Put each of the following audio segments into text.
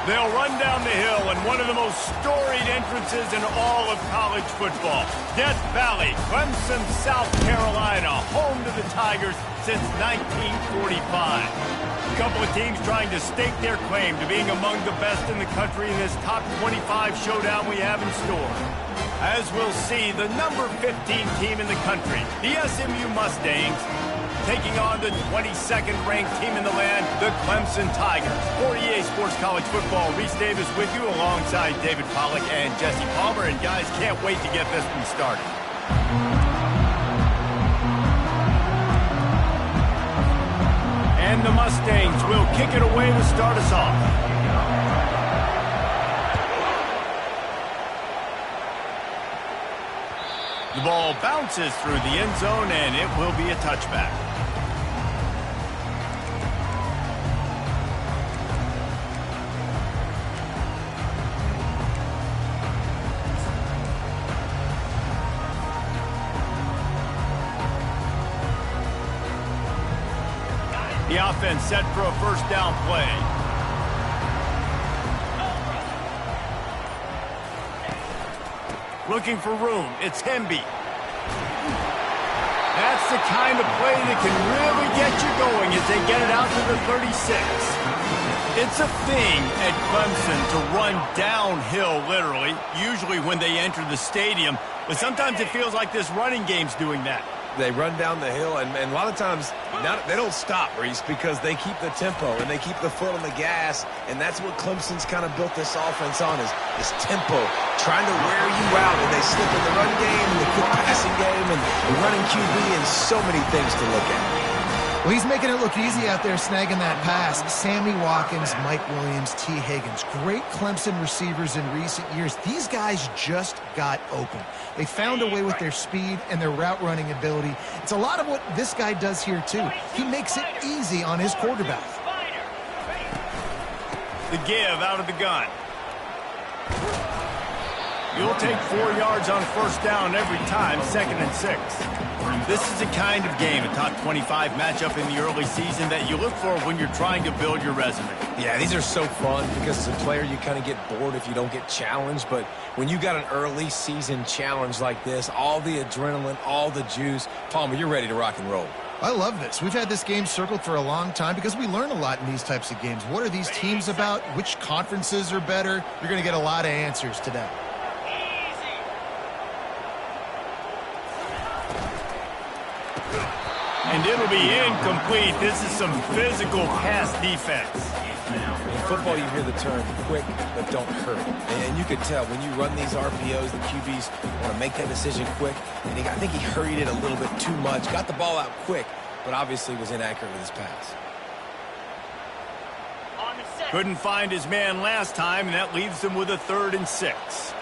They'll run down the hill in one of the most storied entrances in all of college football. Death Valley, Clemson, South Carolina, home to the Tigers since 1945. A couple of teams trying to stake their claim to being among the best in the country in this top 25 showdown we have in store. As we'll see, the number 15 team in the country, the SMU Mustangs, taking on the 22nd ranked team in the land, the Clemson Tigers. For EA Sports College Football, Reese Davis with you alongside David Pollack and Jesse Palmer. And guys, can't wait to get this one started. And the Mustangs will kick it away to start us off. The ball bounces through the end zone, and it will be a touchback. The offense set for a first down play. Looking for room. It's Hemby. That's the kind of play that can really get you going as they get it out to the 36. It's a thing at Clemson to run downhill, literally, usually when they enter the stadium. But sometimes it feels like this running game's doing that. They run down the hill, and a lot of times they don't stop, Reese, because they keep the tempo and they keep the foot on the gas, and that's what Clemson's kind of built this offense on, is this tempo, trying to wear you out, and they slip in the run game, and the quick passing game, and the running QB, and so many things to look at. Well, he's making it look easy out there snagging that pass. Sammy Watkins, Mike Williams, T. Higgins. Great Clemson receivers in recent years. These guys just got open. They found a way with their speed and their route running ability. It's a lot of what this guy does here, too. He makes it easy on his quarterback. The give out of the gun. You'll take 4 yards on first down every time, 2nd and 6. This is the kind of game, a top 25 matchup in the early season, that you look for when you're trying to build your resume. Yeah, these are so fun because as a player you kind of get bored if you don't get challenged, but when you got an early season challenge like this, all the adrenaline, all the juice, Palmer, you're ready to rock and roll. I love this. We've had this game circled for a long time because we learn a lot in these types of games. What are these teams about? Which conferences are better? You're going to get a lot of answers today. And it'll be incomplete. This is some physical pass defense. In football, you hear the term quick, but don't hurt. And you could tell when you run these RPOs, the QBs want to make that decision quick. And I think he hurried it a little bit too much. Got the ball out quick, but obviously was inaccurate with his pass. Couldn't find his man last time, and that leaves him with a 3rd and 6.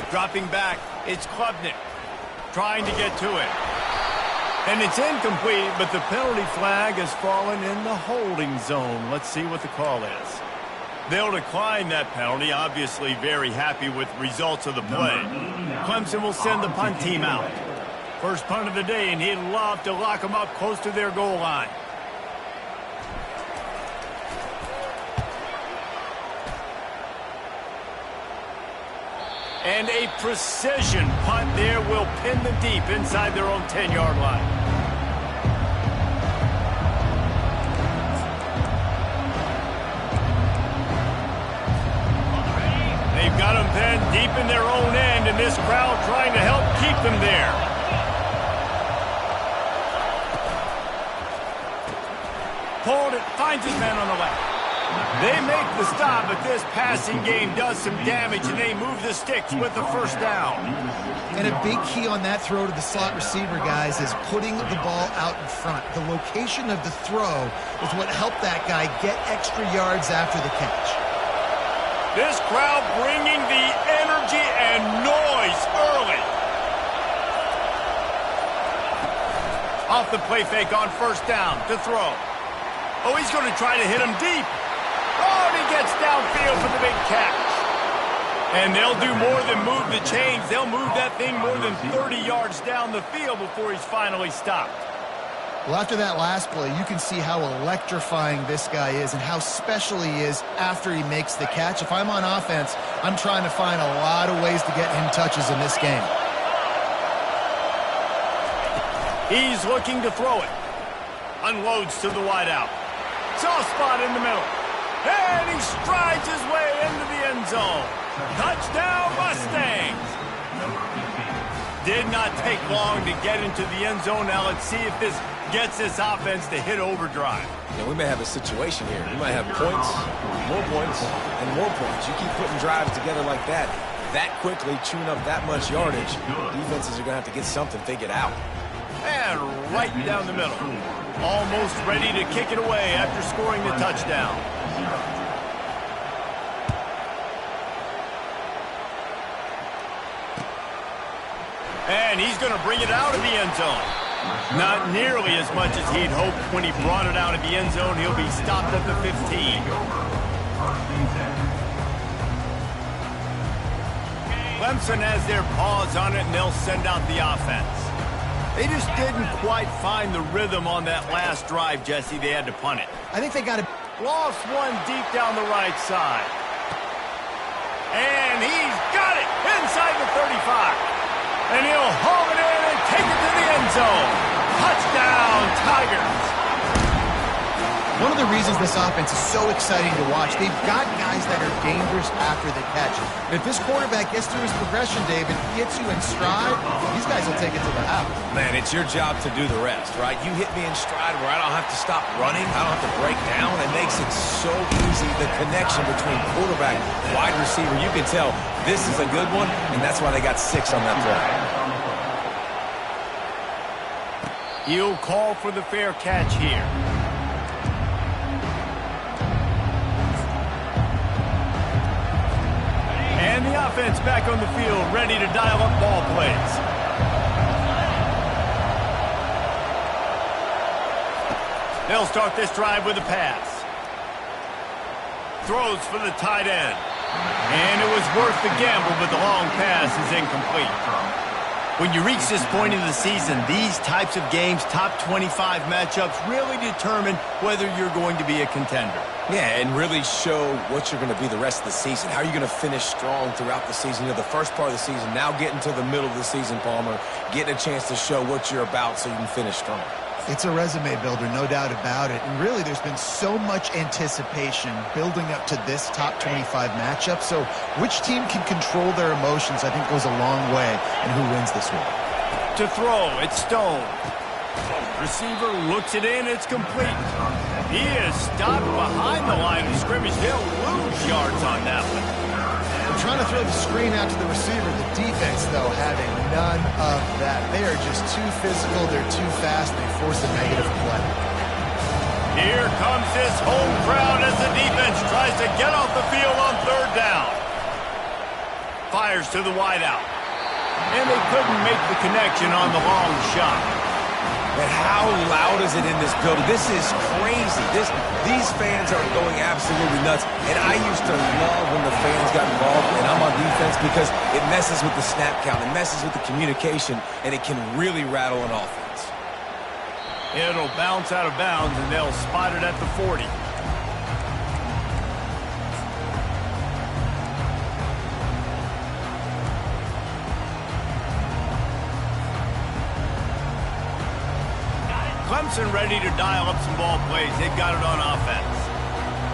Dropping back, it's Klubnik trying to get to it. And it's incomplete, but the penalty flag has fallen in the holding zone. Let's see what the call is. They'll decline that penalty, obviously very happy with results of the play. Clemson will send the punt team out. First punt of the day, and he'd love to lock them up close to their goal line. And a precision punt there will pin them deep inside their own 10-yard line. They've got them pinned deep in their own end, and this crowd trying to help keep them there. Pulled it, finds his man on the left. They make the stop, but this passing game does some damage, and they move the sticks with the first down. And a big key on that throw to the slot receiver, guys, is putting the ball out in front. The location of the throw is what helped that guy get extra yards after the catch. This crowd bringing the energy and noise early. Off the play fake on first down to throw. Oh, he's going to try to hit him deep. Oh, and he gets downfield for the big catch. And they'll do more than move the chains. They'll move that thing more than 30 yards down the field before he's finally stopped. Well, after that last play, you can see how electrifying this guy is and how special he is after he makes the catch. If I'm on offense, I'm trying to find a lot of ways to get him touches in this game. He's looking to throw it. Unloads to the wideout. Soft spot in the middle. And he strides his way into the end zone. Touchdown, Mustangs! Did not take long to get into the end zone. Now let's see if this gets this offense to hit overdrive. Yeah, we may have a situation here. We might have points, and more points. You keep putting drives together like that quickly, chewing up that much yardage, defenses are going to have to get something figured out. And right down the middle. Almost ready to kick it away after scoring the touchdown. And he's going to bring it out of the end zone. Not nearly as much as he'd hoped when he brought it out of the end zone. He'll be stopped at the 15. Clemson has their paws on it, and they'll send out the offense. They just didn't quite find the rhythm on that last drive, Jesse. They had to punt it. I think they got to... Lost one deep down the right side. And he's got it inside the 35. And he'll haul it in and take it to the end zone. Touchdown, Tigers. One of the reasons this offense is so exciting to watch, they've got guys that are dangerous after the catch. And if this quarterback gets through his progression, David, gets you in stride, these guys will take it to the house. Man, it's your job to do the rest, right? You hit me in stride where I don't have to stop running. I don't have to break down. It makes it so easy, the connection between quarterback, wide receiver. You can tell this is a good one, and that's why they got 6 on that play. He'll call for the fair catch here. And the offense back on the field, ready to dial up ball plays. They'll start this drive with a pass. Throws for the tight end. And it was worth the gamble, but the long pass is incomplete. When you reach this point in the season, these types of games, top 25 matchups, really determine whether you're going to be a contender. Yeah, and really show what you're going to be the rest of the season. How are you going to finish strong throughout the season? You know, the first part of the season, now getting to the middle of the season, Palmer, getting a chance to show what you're about so you can finish strong. It's a resume builder, no doubt about it. And really, there's been so much anticipation building up to this top 25 matchup. So which team can control their emotions, I think, goes a long way in who wins this one. To throw, it's Stone. Receiver looks it in, it's complete. He is stopped behind the line of scrimmage. He'll lose yards on that one. Trying to throw the screen out to the receiver. The defense, though, having none of that. They are just too physical. They're too fast. They force a negative play. Here comes this home crowd as the defense tries to get off the field on 3rd down. Fires to the wideout. And they couldn't make the connection on the long shot. But how loud is it in this building? This is crazy. These fans are going absolutely nuts. And I used to love when the fans got involved, and I'm on defense, because it messes with the snap count. It messes with the communication, and it can really rattle an offense. It'll bounce out of bounds, and they'll spot it at the 40. Clemson ready to dial up some ball plays. They've got it on offense.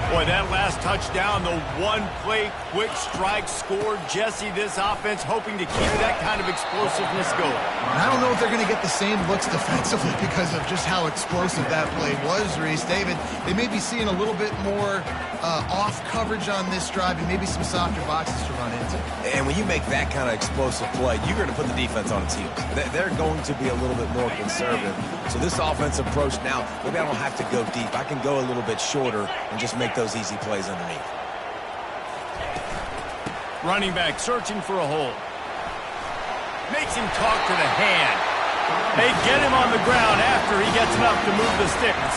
Boy, that last touchdown, the one-play quick strike scored. Jesse, this offense hoping to keep that kind of explosiveness going. And I don't know if they're going to get the same looks defensively because of just how explosive that play was, Reese. David, they may be seeing a little bit more off coverage on this drive and maybe some softer boxes to run into. And when you make that kind of explosive play, you're going to put the defense on its heels. They're going to be a little bit more conservative. So this offensive approach now, maybe I don't have to go deep. I can go a little bit shorter and just make those easy plays underneath. Running back searching for a hole. Makes him talk to the hand. They get him on the ground after he gets enough to move the sticks.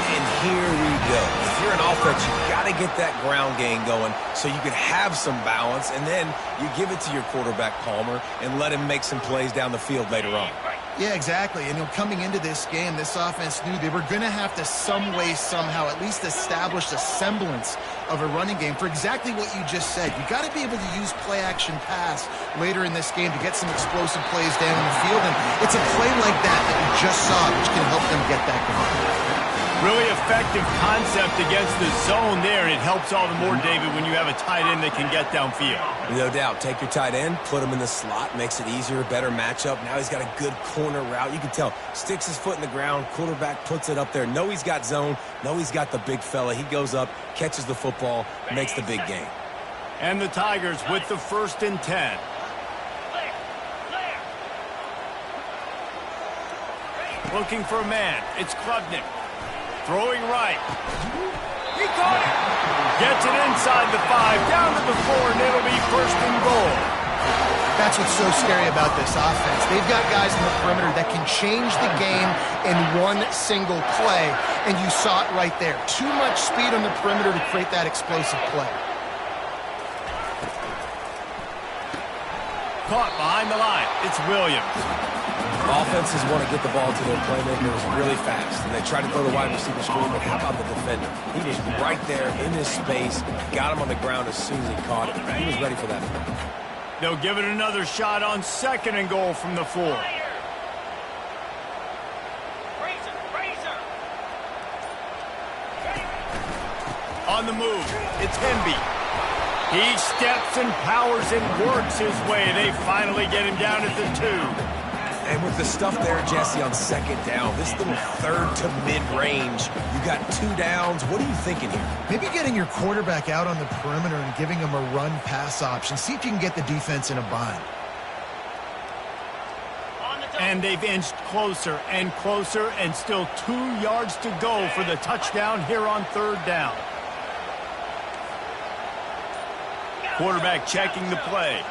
And here we go. If you're an offense, you've got to get that ground game going so you can have some balance, and then you give it to your quarterback, Palmer, and let him make some plays down the field later on. Yeah, exactly. And coming into this game, this offense knew they were going to have to some way, somehow, at least establish a semblance of a running game for exactly what you just said. You got to be able to use play-action pass later in this game to get some explosive plays down in the field. And it's a play like that we just saw, which can help them get that going. Really effective concept against the zone there, and it helps all the more, David, when you have a tight end that can get downfield. No doubt. Take your tight end, put him in the slot, makes it easier, better matchup. Now he's got a good corner route. You can tell. Sticks his foot in the ground, quarterback puts it up there. Know he's got zone, know he's got the big fella. He goes up, catches the football, makes the big game. And the Tigers with the 1st and 10. Looking for a man. It's Klubnik. Throwing right. He caught it. Gets it inside the 5, down to the 4, and it'll be 1st and goal. That's what's so scary about this offense. They've got guys in the perimeter that can change the game in one single play, and you saw it right there. Too much speed on the perimeter to create that explosive play. Caught behind the line. It's Williams. Offenses want to get the ball to their playmakers really fast, and they try to throw the wide receiver screen, but how about the defender? He was right there in his space, got him on the ground as soon as he caught it. He was ready for that. They'll give it another shot on 2nd and goal from the 4. On the move, it's Hemby. He steps and powers and works his way. They finally get him down at the 2. And with the stuff there, Jesse, on 2nd down, this little 3rd to mid-range, you got 2 downs. What are you thinking here? Maybe getting your quarterback out on the perimeter and giving him a run-pass option. See if you can get the defense in a bind. And they've inched closer and closer, and still 2 yards to go for the touchdown here on 3rd down. Quarterback checking the play.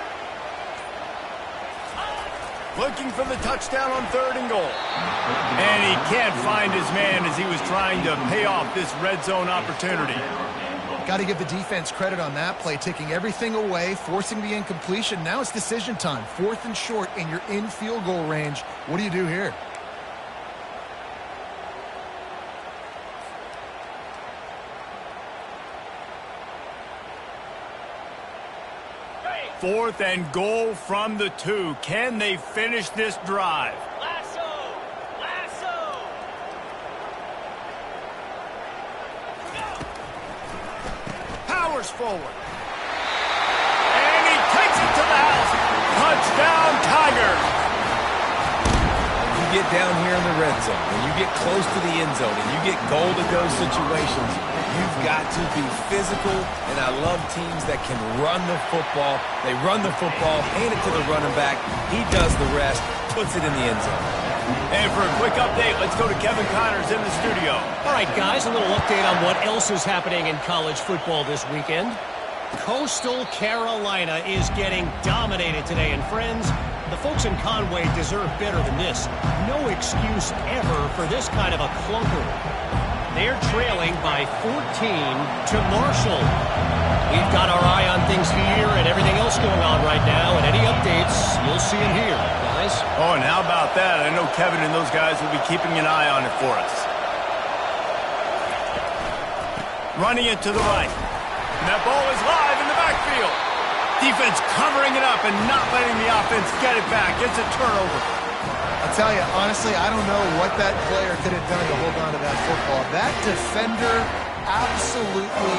Looking for the touchdown on 3rd and goal. And he can't find his man as he was trying to pay off this red zone opportunity. Got to give the defense credit on that play, taking everything away, forcing the incompletion. Now it's decision time. 4th and short, and you're in field goal range. What do you do here? Fourth and goal from the 2. Can they finish this drive? Lasso! Powers forward. And he takes it to the house. Touchdown, Tigers! You get down here in the red zone, and you get close to the end zone, and you get goal-to-go situations, you've got to be physical, and I love teams that can run the football. They run the football, hand it to the running back. He does the rest, puts it in the end zone. And for a quick update, let's go to Kevin Connors in the studio. All right, guys, a little update on what else is happening in college football this weekend. Coastal Carolina is getting dominated today, and friends, the folks in Conway deserve better than this. No excuse ever for this kind of a clunker. They're trailing by 14 to Marshall. We've got our eye on things here and everything else going on right now, and any updates, you'll see them here, guys. Oh, and how about that? I know Kevin and those guys will be keeping an eye on it for us. Running it to the right. And that ball is live in the backfield. Defense covering it up and not letting the offense get it back. It's a turnover. I'll tell you, honestly, I don't know what that player could have done to hold on to that football. That defender absolutely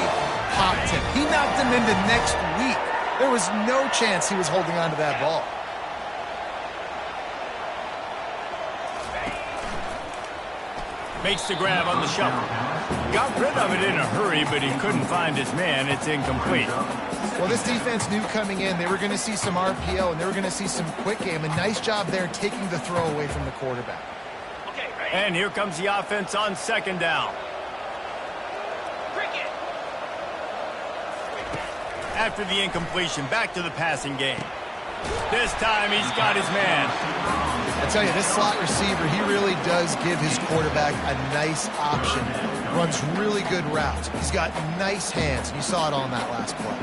popped him. He knocked him into next week. There was no chance he was holding on to that ball. Makes the grab on the shuffle. Got rid of it in a hurry, but he couldn't find his man. It's incomplete. Well, this defense knew coming in they were going to see some RPO and they were going to see some quick game. A nice job there taking the throw away from the quarterback. Okay, and here comes the offense on 2nd down. After the incompletion, back to the passing game. This time he's got his man. I tell you, this slot receiver, he really does give his quarterback a nice option. Runs really good routes. He's got nice hands. You saw it on that last play.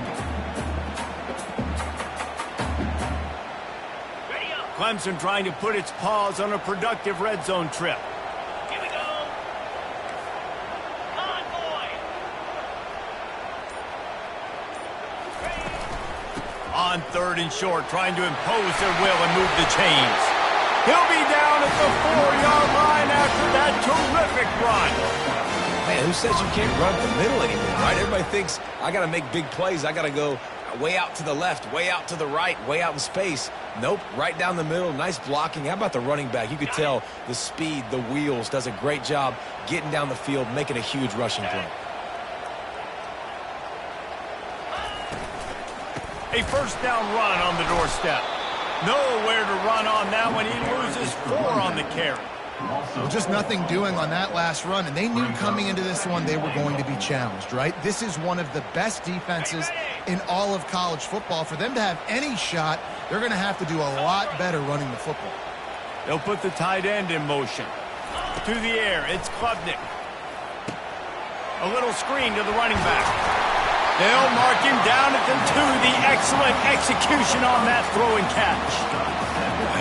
Ready up. Clemson trying to put its paws on a productive red zone trip. Here we go. On, boy. On 3rd and short, trying to impose their will and move the chains. He'll be down at the 4-yard line after that terrific run. Man, who says you can't run the middle anymore, right? Everybody thinks I got to make big plays. I got to go way out to the left, way out to the right, way out in space. Nope, right down the middle. Nice blocking. How about the running back? You could tell the speed, the wheels, does a great job getting down the field, making a huge rushing play. A first down run on the doorstep. Nowhere to run on that one. He loses 4 on the carry. Well, just nothing doing on that last run, and they knew coming into this one they were going to be challenged, right? This is one of the best defenses in all of college football. For them to have any shot, they're going to have to do a lot better running the football. They'll put the tight end in motion. To the air, it's Klubnik. A little screen to the running back. They'll mark him down at the 2. The excellent execution on that throw and catch.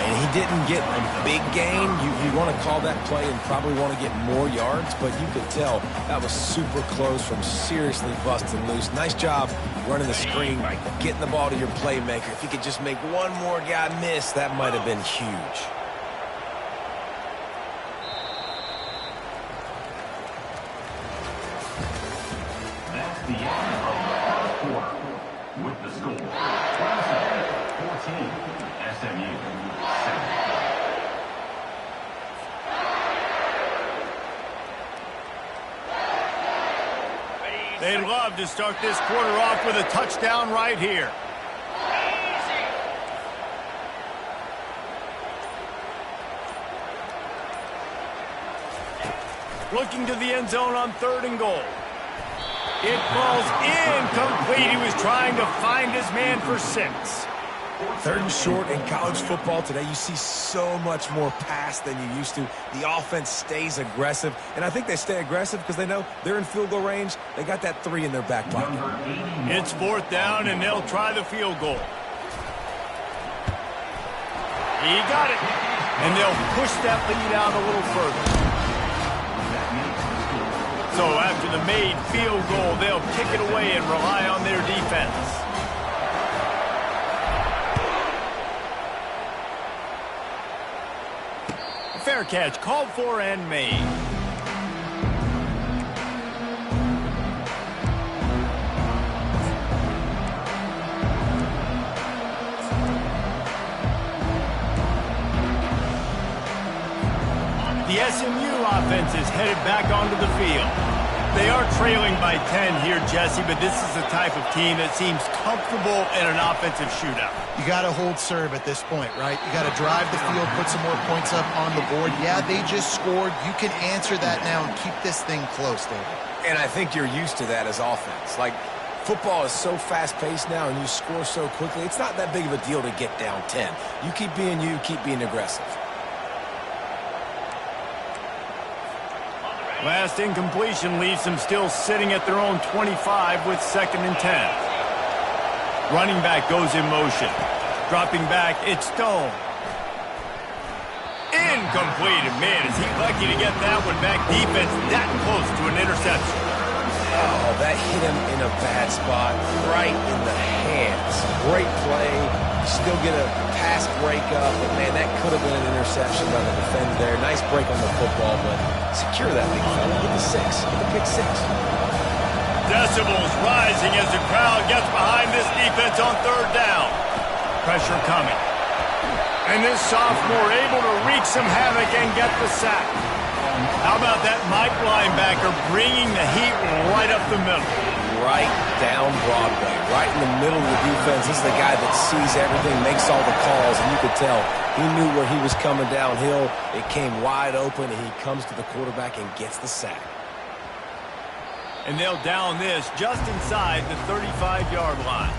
And he didn't get a big gain. You want to call that play and probably want to get more yards, but you could tell that was super close from seriously busting loose. Nice job running the screen, getting the ball to your playmaker. If you could just make one more guy miss, that might have been huge. That's the end of the first quarter. With the score, Clemson 14, SMU 7. They'd love to start this quarter off with a touchdown right here. Looking to the end zone on 3rd and goal. It falls incomplete. He was trying to find his man for 6. 3rd and short in college football today, you see so much more pass than you used to. The offense stays aggressive, and I think they stay aggressive because they know they're in field goal range. They got that 3 in their back pocket. It's 4th down, and they'll try the field goal. He got it, and they'll push that lead out a little further. So after the made field goal, they'll kick it away and rely on their defense. Fair catch, called for and made. The SMU offense is headed back onto the field. They are trailing by 10 here, Jesse, but this is the type of team that seems comfortable in an offensive shootout. You got to hold serve at this point, right? You got to drive the field, put some more points up on the board. Yeah, they just scored. You can answer that now and keep this thing close, David. And I think you're used to that as offense. Like, football is so fast-paced now and you score so quickly, it's not that big of a deal to get down 10. You keep being you, keep being aggressive. Last incompletion leaves them still sitting at their own 25 with 2nd and 10. Running back goes in motion. Dropping back, it's Stone. Incomplete. And man, is he lucky to get that one back. Defense that close to an interception. Oh, that hit him in a bad spot, right in the hands. Great play. You still get a pass breakup, but man, that could have been an interception by the defender there. Nice break on the football, but secure that big fella. Get the 6. Get the pick 6. Decibels rising as the crowd gets behind this defense on 3rd down. Pressure coming. And this sophomore able to wreak some havoc and get the sack. How about that Mike linebacker bringing the heat right up the middle? Right down Broadway, right in the middle of the defense. This is the guy that sees everything, makes all the calls, and you could tell he knew where he was coming downhill. It came wide open, and he comes to the quarterback and gets the sack. And they'll down this just inside the 35-yard line.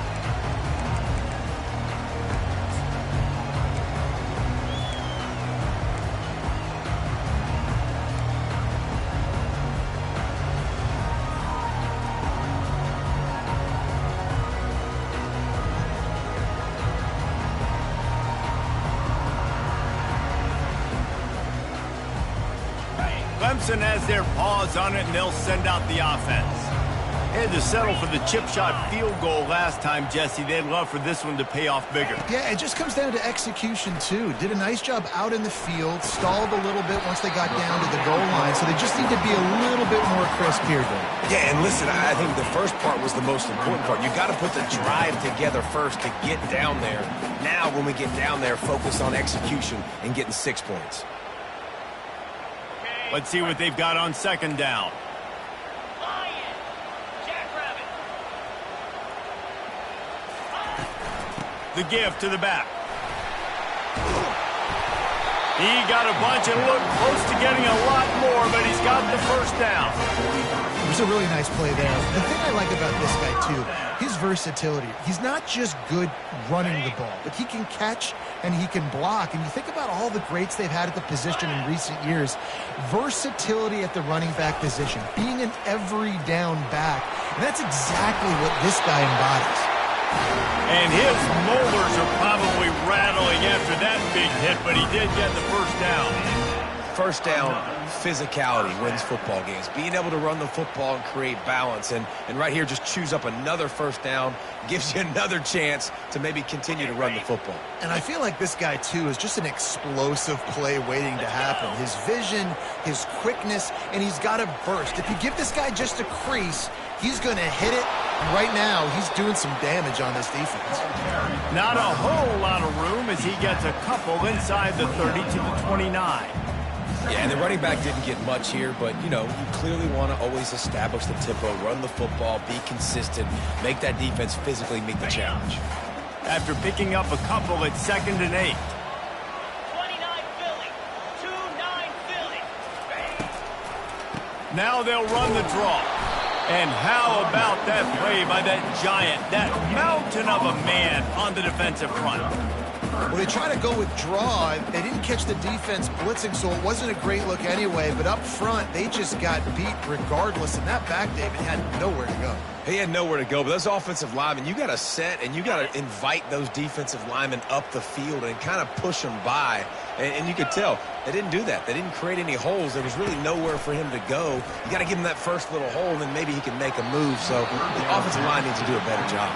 Clemson has their paws on it, and they'll send out the offense. Had to settle for the chip shot field goal last time, Jesse. They'd love for this one to pay off bigger. Yeah, it just comes down to execution, too. Did a nice job out in the field, stalled a little bit once they got down to the goal line, so they just need to be a little bit more crisp here, Dave. Yeah, and listen, I think the first part was the most important part. You got to put the drive together first to get down there. Now, when we get down there, focus on execution and getting 6 points. Let's see what they've got on second down. The give to the back. He got a bunch and looked close to getting a lot more, but he's got the first down. It was a really nice play there. The thing I like about this guy, too, his versatility. He's not just good running the ball, but he can catch and he can block. And you think about all the greats they've had at the position in recent years. Versatility at the running back position, being an every down back. And that's exactly what this guy embodies. And his molars are probably rattling after that big hit, but he did get the first down. First down, physicality wins football games. Being able to run the football and create balance. And right here, just choose up another first down, gives you another chance to maybe continue to run the football. And I feel like this guy, too, is just an explosive play waiting to happen. His vision, his quickness, and he's got a burst. If you give this guy just a crease, he's going to hit it. Right now, he's doing some damage on this defense. Not a whole lot of room as he gets a couple inside the 30 to the 29. Yeah, and the running back didn't get much here, but, you know, you clearly want to always establish the tempo, run the football, be consistent, make that defense physically meet the challenge. After picking up a couple at 2nd and 8. 29 Philly, 2-9 Philly. Now they'll run the draw. And how about that play by that giant, that mountain of a man on the defensive front? Well, they try to go with draw. They didn't catch the defense blitzing, so it wasn't a great look anyway. But up front, they just got beat regardless. And that back, David, had nowhere to go. He had nowhere to go, but those offensive linemen, you got to set and you got to invite those defensive linemen up the field and kind of push them by. And you could tell they didn't do that. They didn't create any holes. There was really nowhere for him to go. You got to give him that first little hole, and then maybe he can make a move. So the offensive line needs to do a better job.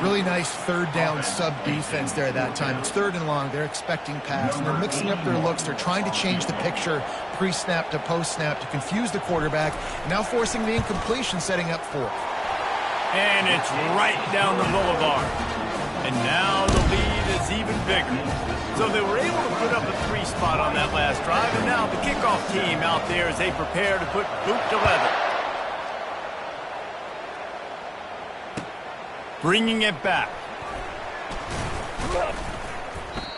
Really nice third down sub defense there that time. It's 3rd and long. They're expecting pass, and they're mixing up their looks. They're trying to change the picture pre-snap to post-snap to confuse the quarterback, now forcing the incompletion, setting up 4th. And it's right down the boulevard. And now the lead is even bigger. So they were able to put up a 3 spot on that last drive, and now the kickoff team out there as they prepare to put boot to leather. Bringing it back.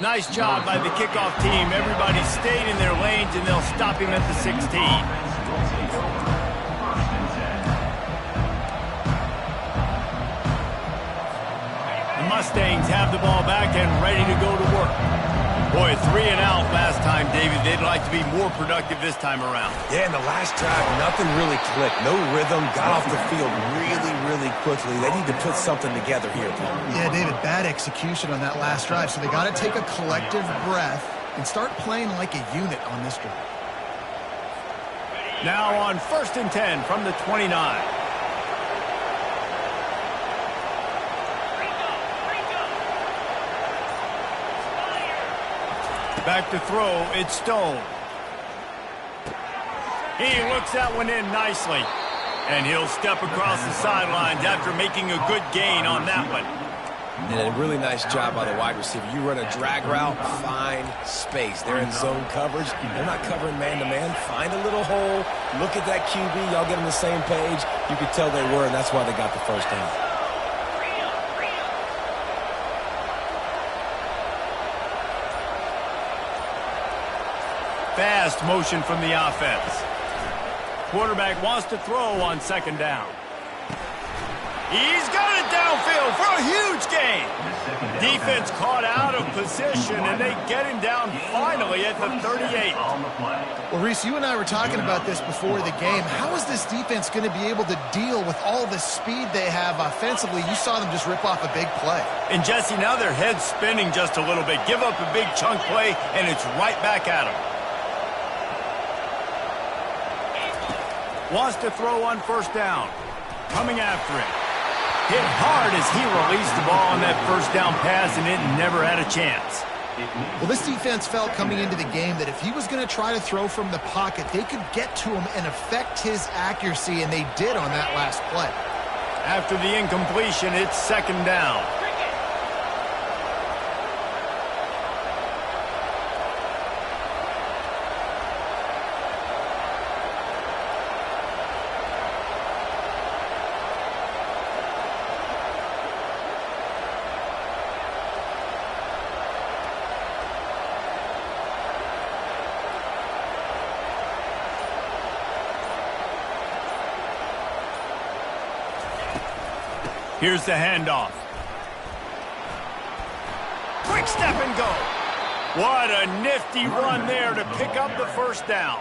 Nice job by the kickoff team. Everybody stayed in their lanes, and they'll stop him at the 16. Mustangs have the ball back and ready to go to work. Boy, 3 and out last time, David. They'd like to be more productive this time around. Yeah, in the last drive, nothing really clicked. No rhythm, got off the field really, really quickly. They need to put something together here, Paul. Yeah, David, bad execution on that last drive, so they got to take a collective breath and start playing like a unit on this drive. Now on 1st and 10 from the 29. Back to throw, it's Stone. He looks that one in nicely. And he'll step across the sidelines after making a good gain on that one. And a really nice job by the wide receiver. You run a drag route, find space. They're in zone coverage. They're not covering man-to-man. Find a little hole. Look at that QB. Y'all get on the same page. You could tell they were, and that's why they got the first down. Fast motion from the offense. Quarterback wants to throw on 2nd down. He's got it downfield for a huge gain. Defense caught out of position, and they get him down finally at the 38. Well, Reese, you and I were talking about this before the game. How is this defense going to be able to deal with all the speed they have offensively? You saw them just rip off a big play. And, Jesse, now their head's spinning just a little bit. Give up a big chunk play, and it's right back at them. Wants to throw on first down. Coming after it. Hit hard as he released the ball on that first down pass, and it never had a chance. Well, this defense felt coming into the game that if he was going to try to throw from the pocket, they could get to him and affect his accuracy, and they did on that last play. After the incompletion, it's second down. Here's the handoff. Quick step and go. What a nifty run there to pick up the first down.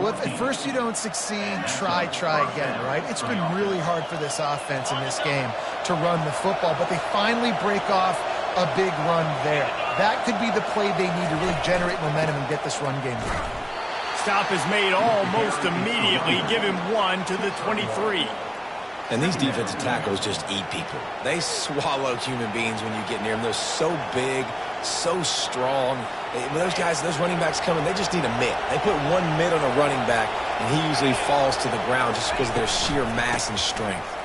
Well, if at first you don't succeed, try again, right? It's been really hard for this offense in this game to run the football, but they finally break off a big run there. That could be the play they need to really generate momentum and get this run game going. Stop is made almost immediately. Give him 1 to the 23. And these defensive tackles just eat people. They swallow human beings when you get near them. They're so big, so strong. When those guys, those running backs come in, they just need a mitt. They put one mitt on a running back, and he usually falls to the ground just because of their sheer mass and strength.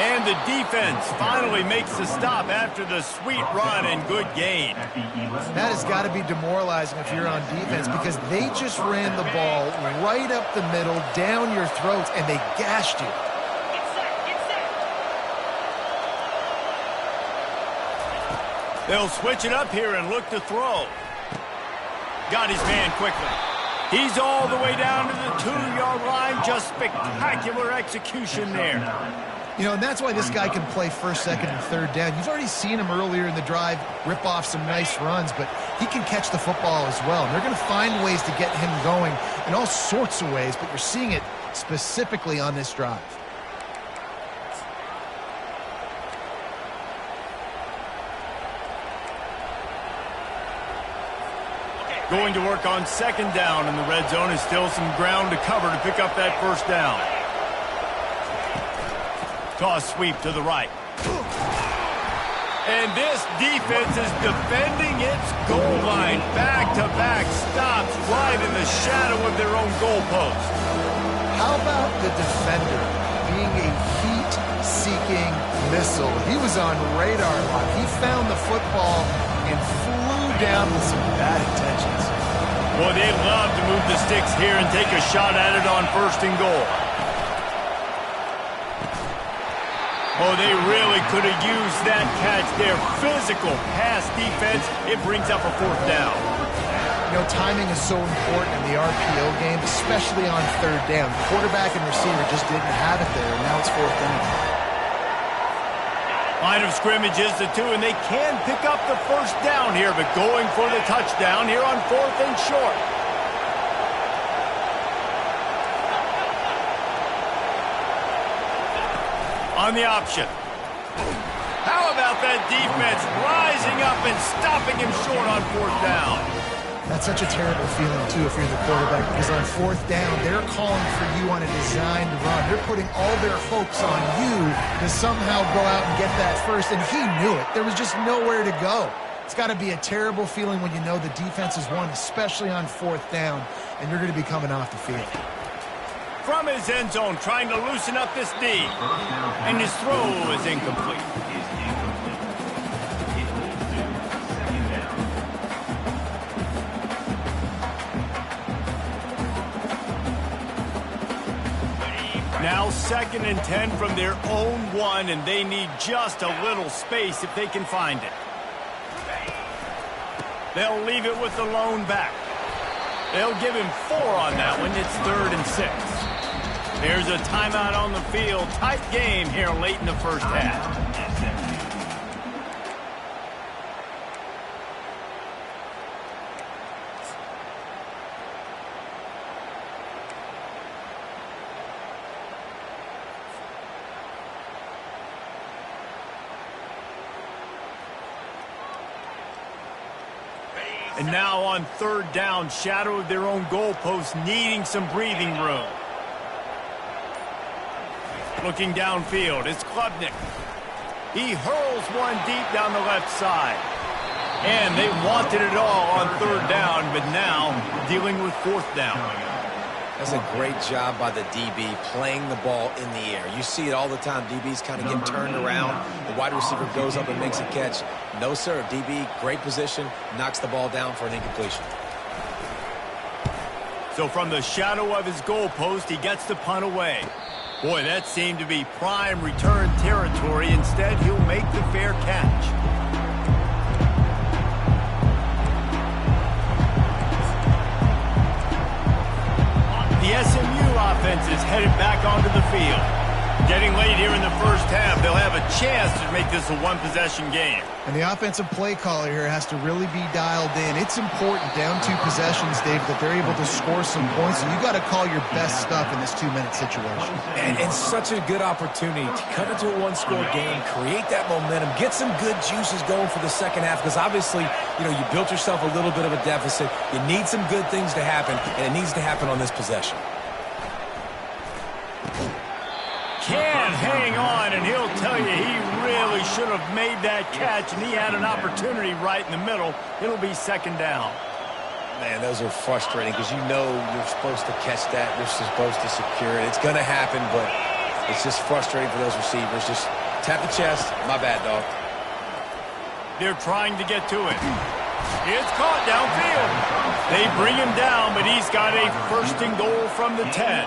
And the defense finally makes the stop after the sweet run and good gain. That has got to be demoralizing if you're on defense because they just ran the ball right up the middle, down your throats, and they gashed you. They'll switch it up here and look to throw. Got his man quickly. He's all the way down to the 2-yard line. Just spectacular execution there. You know, and that's why this guy can play first, second, and third down. You've already seen him earlier in the drive rip off some nice runs, but he can catch the football as well. And they're going to find ways to get him going in all sorts of ways, but you're seeing it specifically on this drive. Going to work on second down in the red zone. Is still some ground to cover to pick up that first down. Toss sweep to the right. And this defense is defending its goal line. Back-to-back stops right in the shadow of their own goalpost. How about the defender being a heat-seeking missile? He was on radar lock. He found the football and flew down with some bad intentions. Boy, they'd love to move the sticks here and take a shot at it on first and goal. Oh, they really could have used that catch there. Physical pass defense. It brings up a fourth down. You know, timing is so important in the RPO game, especially on third down. Quarterback and receiver just didn't have it there, and now it's fourth down. Line of scrimmage is the 2, and they can pick up the first down here, but going for the touchdown here on fourth and short. On the option. How about that defense rising up and stopping him short on fourth down? That's such a terrible feeling, too, if you're the quarterback, because on fourth down, they're calling for you on a designed run. They're putting all their hopes on you to somehow go out and get that first, and he knew it. There was just nowhere to go. It's got to be a terrible feeling when you know the defense has won, especially on fourth down, and you're going to be coming off the field. From his end zone, trying to loosen up this D. And his throw is incomplete. Now 2nd and 10 from their own 1, and they need just a little space if they can find it. They'll leave it with the lone back. They'll give him 4 on that one. It's 3rd and 6. There's a timeout on the field. Tight game here late in the first half. And now on third down, shadow of their own goalpost, needing some breathing room. Looking downfield, it's Klubnik. He hurls one deep down the left side. And they wanted it all on third down, but now dealing with fourth down. That's a great job by the DB playing the ball in the air. You see it all the time. DBs kind of get turned around. The wide receiver goes up and makes a catch. No, sir. DB, great position, knocks the ball down for an incompletion. So from the shadow of his goalpost, he gets the punt away. Boy, that seemed to be prime return territory. Instead, he'll make the fair catch. The SMU offense is headed back onto the field. Getting late here in the first half, they'll have a chance to make this a one-possession game. And the offensive play caller here has to really be dialed in. It's important down 2 possessions, Dave, that they're able to score some points. And you got to call your best stuff in this 2-minute situation. And such a good opportunity to cut into a one-score game, create that momentum, get some good juices going for the second half. Because obviously, you know, you built yourself a little bit of a deficit. You need some good things to happen, and it needs to happen on this possession. Can't hang on, and he'll tell you he really should have made that catch, and he had an opportunity right in the middle. It'll be second down. Man, those are frustrating because you know you're supposed to catch that. You're supposed to secure it. It's going to happen, but it's just frustrating for those receivers. Just tap the chest. My bad, dog. They're trying to get to it. It's caught downfield. They bring him down, but he's got a first and goal from the 10.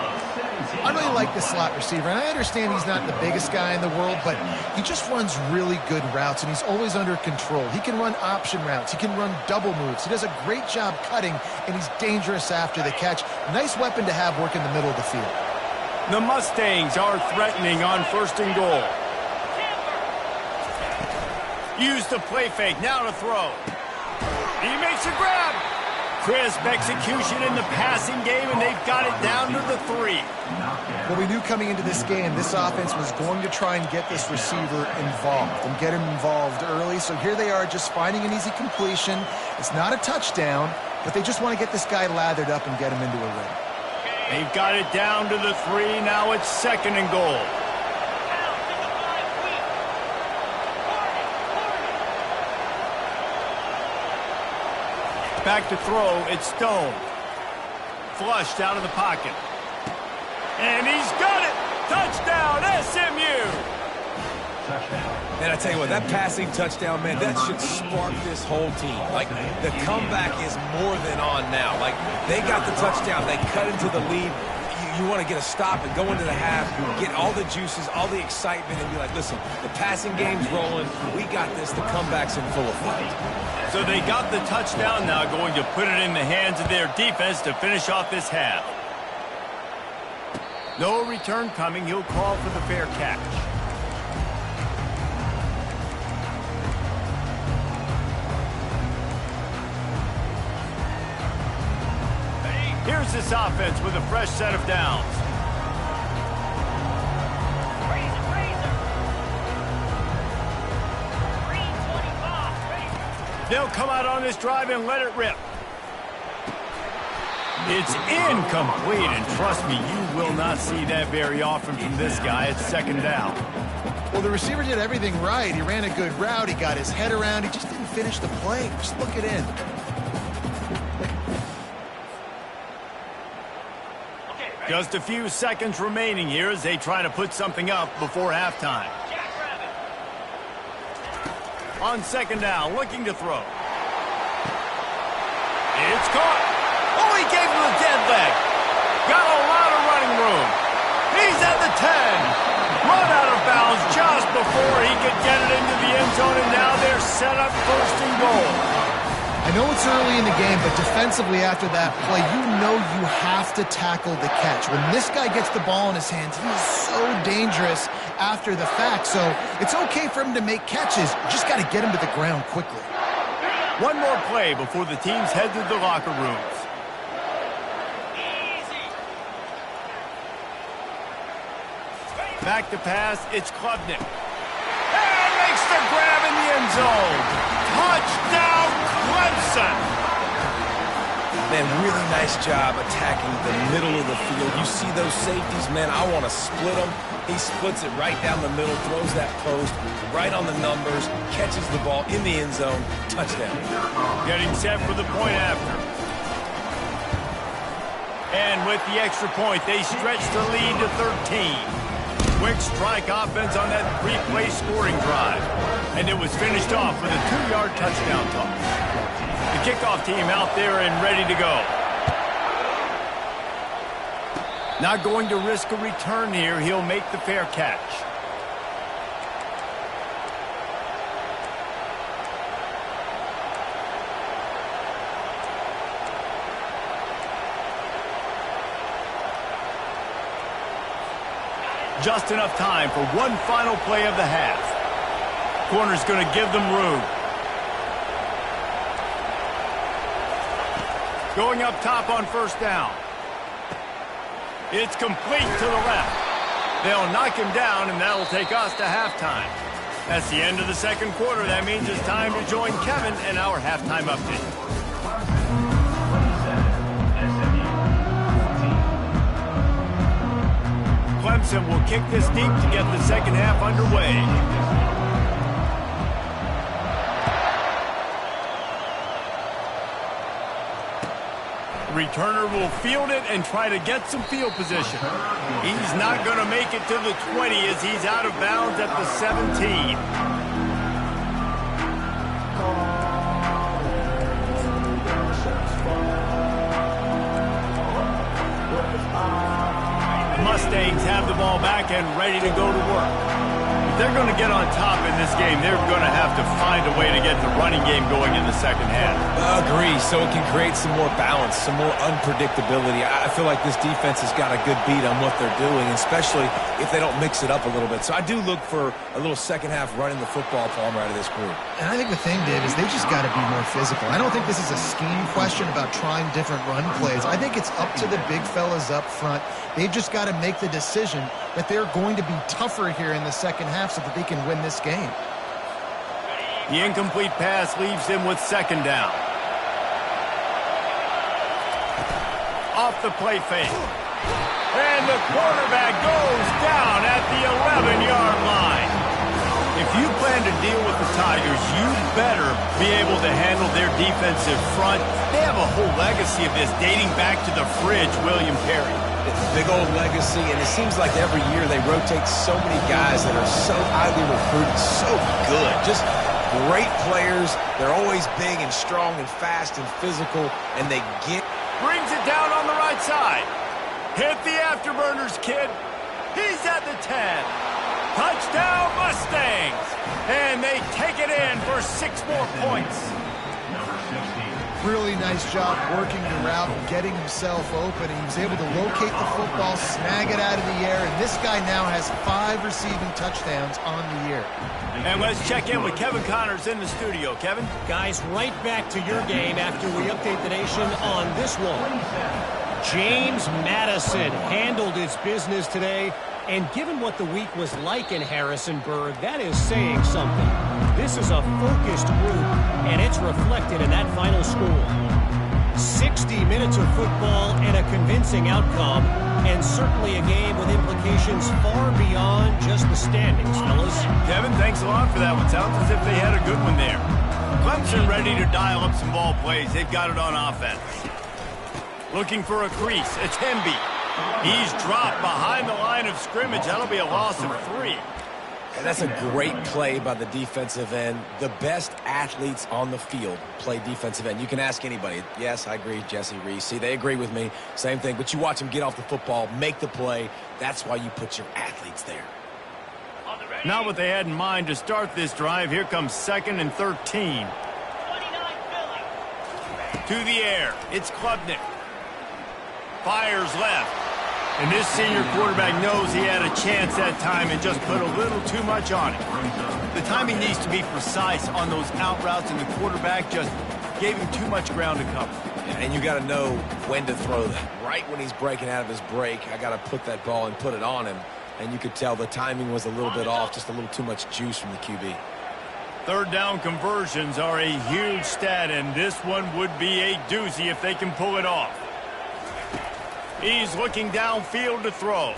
I really like this slot receiver, and I understand he's not the biggest guy in the world, but he just runs really good routes, and he's always under control. He can run option routes. He can run double moves. He does a great job cutting, and he's dangerous after the catch. Nice weapon to have work in the middle of the field. The Mustangs are threatening on first and goal. Use the play fake, now to throw. He makes a grab. Crisp execution in the passing game, and they've got it down to the 3. Well, we knew coming into this game, this offense was going to try and get this receiver involved and get him involved early. So here they are just finding an easy completion. It's not a touchdown, but they just want to get this guy lathered up and get him into a rhythm. They've got it down to the 3. Now it's second and goal. Back to throw, it's Stone. Flushed out of the pocket. And he's got it! Touchdown, SMU! Man, I tell you what, that passing touchdown, man, that should spark this whole team. Like, the comeback is more than on now. Like, they got the touchdown. They cut into the lead. You want to get a stop and go into the half, get all the juices, all the excitement, and be like, listen, the passing game's rolling. We got this. The comeback's in full effect. So they got the touchdown now, going to put it in the hands of their defense to finish off this half. No return coming. He'll call for the fair catch. Here's this offense with a fresh set of downs. They'll come out on this drive and let it rip. It's incomplete, and trust me, you will not see that very often from this guy. It's second down. Well, the receiver did everything right. He ran a good route. He got his head around. He just didn't finish the play. Just look it in. Just a few seconds remaining here as they try to put something up before halftime. On second down, looking to throw. It's caught. Oh, he gave him a dead leg. Got a lot of running room. He's at the 10. Run out of bounds just before he could get it into the end zone, and now they're set up first and goal. I know it's early in the game, but defensively after that play, you know you have to tackle the catch. When this guy gets the ball in his hands, he is so dangerous after the fact. So it's okay for him to make catches. You just got to get him to the ground quickly. One more play before the teams head to the locker rooms. Back to pass, it's Klubnik. And makes the grab in the end zone. Touchdown, Clemson! Man, really nice job attacking the middle of the field. You see those safeties, man, I want to split them. He splits it right down the middle, throws that post right on the numbers, catches the ball in the end zone, touchdown. Getting set for the point after. And with the extra point, they stretch the lead to 13. Quick strike offense on that three-play scoring drive. And it was finished off with a 2-yard touchdown toss. The kickoff team out there and ready to go. Not going to risk a return here. He'll make the fair catch. Just enough time for one final play of the half. Corner's going to give them room. Going up top on first down. It's complete to the left. They'll knock him down, and that'll take us to halftime. That's the end of the second quarter. That means it's time to join Kevin in our halftime update. Clemson will kick this deep to get the second half underway. Returner will field it and try to get some field position. He's not going to make it to the 20 as he's out of bounds at the 17. Mustangs have the ball back and ready to go to work. If they're going to get on top in this game, they're going to have to find a way to get the running game going in the second half. Agree, so it can create some more balance, some more unpredictability. I feel like this defense has got a good beat on what they're doing, especially if they don't mix it up a little bit. So I do look for a little second half running the football Palmer out of this group. And I think the thing, Dave, is they just got to be more physical. I don't think this is a scheme question about trying different run plays. I think it's up to the big fellas up front. They've just got to make the decision that they're going to be tougher here in the second half so that they can win this game. The incomplete pass leaves him with second down. Off the play fake. And the quarterback goes down at the 11-yard line. If you plan to deal with the Tigers, you better be able to handle their defensive front. They have a whole legacy of this dating back to the fridge, William Perry. Big old legacy, and it seems like every year they rotate so many guys that are so highly recruited, so good. Just great players. They're always big and strong and fast and physical, and they get... Brings it down on the right side. Hit the afterburners, kid. He's at the 10. Touchdown, Mustangs. And they take it in for 6 more points. Really nice job working the route and getting himself open. He was able to locate the football, snag it out of the air, and this guy now has 5 receiving touchdowns on the year. And let's check in with Kevin Connors in the studio. Kevin? Guys, right back to your game after we update the nation on this one. James Madison handled his business today, and given what the week was like in Harrisonburg, that is saying something. This is a focused group, and it's reflected in that final score. 60 minutes of football and a convincing outcome, and certainly a game with implications far beyond just the standings, fellas. Kevin, thanks a lot for that one. Sounds as if they had a good one there. Clemson ready to dial up some ball plays. They've got it on offense. Looking for a crease. It's Hemby. He's dropped behind the line of scrimmage. That'll be a loss of 3. And that's a great play by the defensive end. The best athletes on the field play defensive end. You can ask anybody. Yes, I agree, Jesse Reese. See, they agree with me. Same thing. But you watch them get off the football, make the play. That's why you put your athletes there. Not what they had in mind to start this drive. Here comes 2nd and 13. To the air. It's Klubnik. Fires left. And this senior quarterback knows he had a chance that time and just put a little too much on it. The timing needs to be precise on those out routes, and the quarterback just gave him too much ground to cover. And you got to know when to throw that. Right when he's breaking out of his break, I got to put that ball and put it on him. And you could tell the timing was a little bit off, just a little too much juice from the QB. Third down conversions are a huge stat, and this one would be a doozy if they can pull it off. He's looking downfield to throw.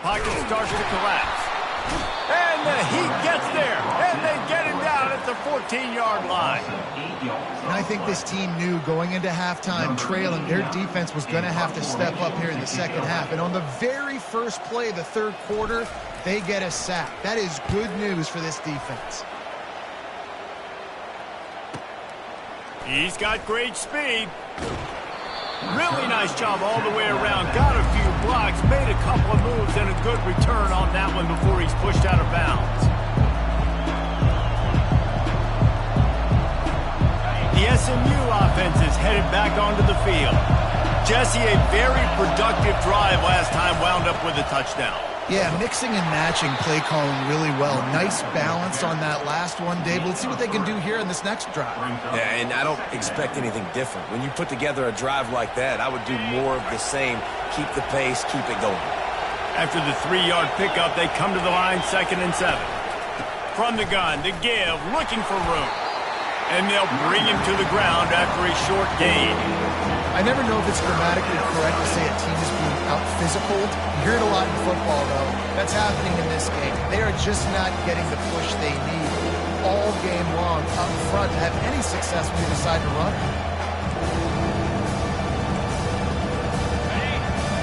Pocket starts to collapse. And the Heat gets there, and they get him down at the 14-yard line. And I think this team knew going into halftime trailing, their defense was going to have to step up here in the second half. And on the very first play of the third quarter, they get a sack. That is good news for this defense. He's got great speed. Really nice job all the way around. Got a few blocks, made a couple of moves, and a good return on that one before he's pushed out of bounds. The SMU offense is headed back onto the field. Jesse, a very productive drive last time, wound up with a touchdown. Yeah, mixing and matching play calling really well. Nice balance on that last one, Dave. Let's see what they can do here in this next drive. Yeah, and I don't expect anything different. When you put together a drive like that, I would do more of the same. Keep the pace, keep it going. After the 3-yard pickup, they come to the line 2nd and 7. From the gun, to give, looking for room. And they'll bring him to the ground after a short gain. I never know if it's grammatically correct to say a team is being out-physicaled. You hear it a lot in football, though. That's happening in this game. They are just not getting the push they need all game long up front to have any success when they decide to run.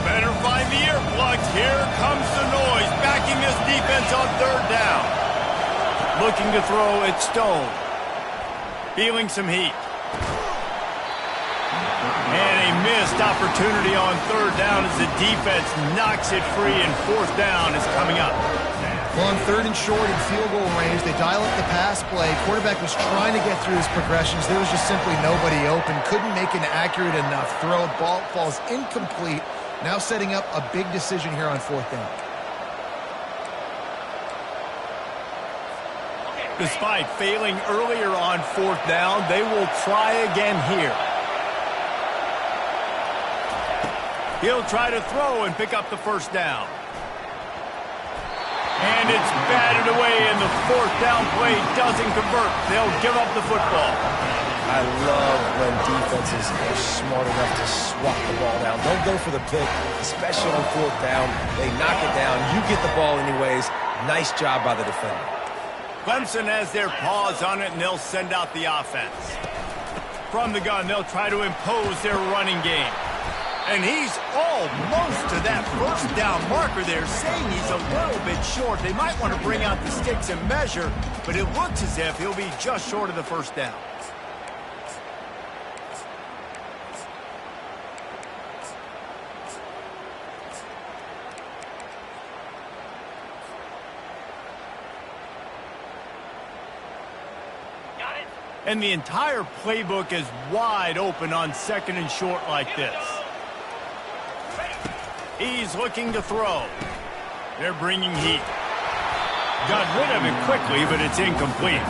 Better find the earplugs. Here comes the noise, backing this defense on 3rd down. Looking to throw at Stone. Feeling some heat. And a missed opportunity on 3rd down as the defense knocks it free, and 4th down is coming up. Well, on 3rd and short in field goal range, they dial up the pass play. Quarterback was trying to get through his progressions. There was just simply nobody open. Couldn't make an accurate enough throw. Ball falls incomplete. Now setting up a big decision here on 4th down. Despite failing earlier on 4th down, they will try again here. He'll try to throw and pick up the 1st down. And it's batted away, and the 4th down play doesn't convert. They'll give up the football. I love when defenses are smart enough to swat the ball down. Don't go for the pick, especially on 4th down. They knock it down. You get the ball anyways. Nice job by the defender. Clemson has their paws on it, and they'll send out the offense. From the gun, they'll try to impose their running game. And he's almost to that 1st down marker there, saying he's a little bit short. They might want to bring out the sticks and measure, but it looks as if he'll be just short of the 1st down. And the entire playbook is wide open on 2nd and short like this. He's looking to throw. They're bringing heat. Got rid of it quickly, but it's incomplete.